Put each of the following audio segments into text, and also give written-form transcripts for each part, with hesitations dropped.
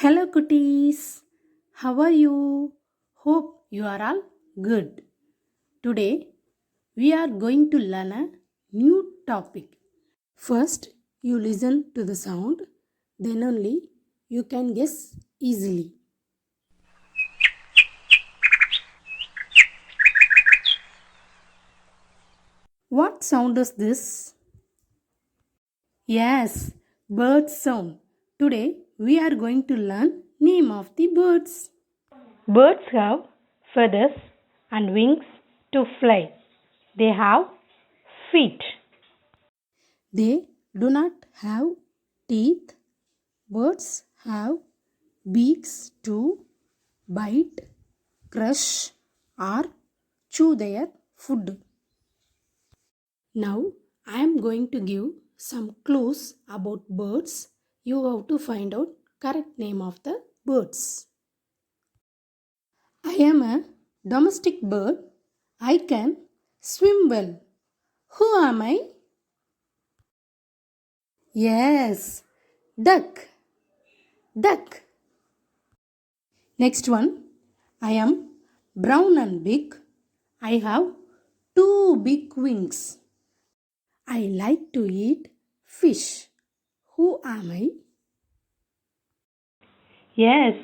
Hello, cuties. How are you? Hope you are all good. Today, we are going to learn a new topic. First, you listen to the sound, then only you can guess easily. What sound is this? Yes, bird sound. Today, we are going to learn name of the birds. Birds have feathers and wings to fly. They have feet. They do not have teeth. Birds have beaks to bite, crush, or chew their food. Now I am going to give some clues about birds. You have to find out correct name of the birds. I am a domestic bird. I can swim well. Who am I? Yes, duck. Duck. Next one. I am brown and big. I have two big wings. I like to eat fish. Who am I? Yes,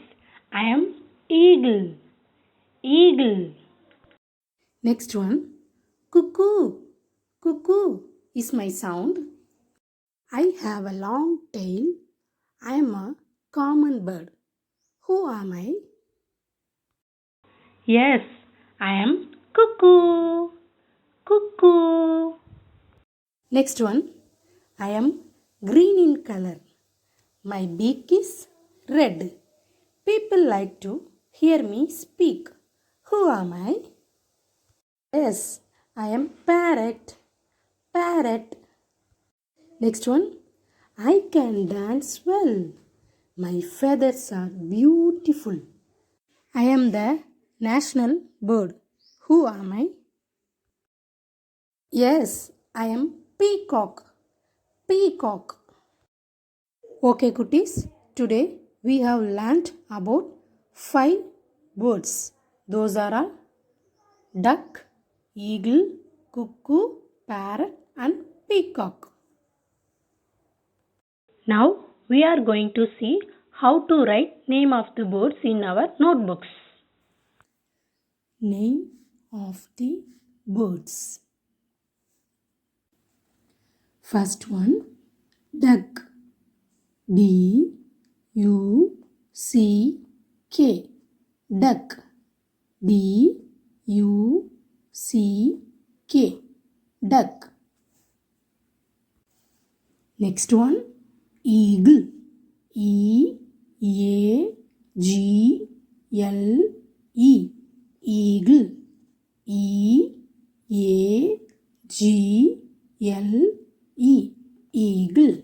I am eagle. Eagle. Next one. Cuckoo. Cuckoo is my sound. I have a long tail. I am a common bird. Who am I? Yes, I am cuckoo. Cuckoo. Next one. I am green in color. My beak is red. People like to hear me speak. Who am I? Yes, I am parrot. Parrot. Next one. I can dance well. My feathers are beautiful. I am the national bird. Who am I? Yes, I am peacock. Peacock. Okay, cuties. Today we have learnt about 5 birds. Those are all duck, eagle, cuckoo, parrot, and peacock. Now we are going to see how to write name of the birds in our notebooks. Name of the birds. First one, duck. D U C K. Duck. D U C K. Duck. Next one, eagle. E A G L E. Eagle. E A G L E. Eagle.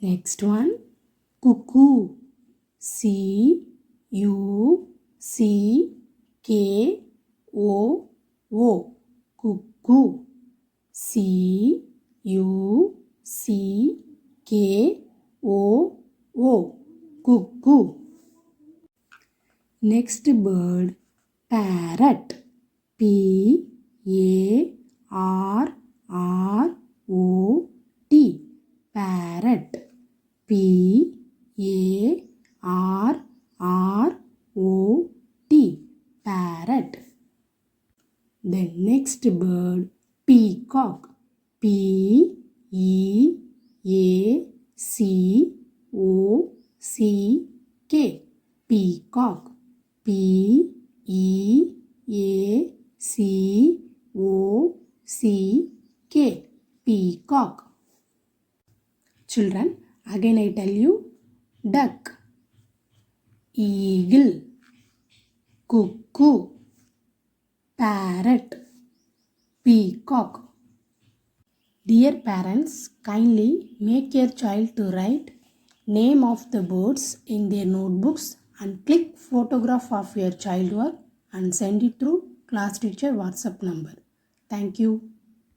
Next one, cuckoo. C U C K O O. Cuckoo. C U C K O O. Cuckoo. Next bird, parrot. P A R R O T. Parrot. P A R R O T. Parrot. The next bird, peacock. P E A C O C K. Peacock. P E A C O C K. Peacock. Children, again I tell you, duck, eagle, cuckoo, parrot, peacock. Dear parents, kindly make your child to write name of the birds in their notebooks and click photograph of your child work and send it through class teacher WhatsApp number. Thank you.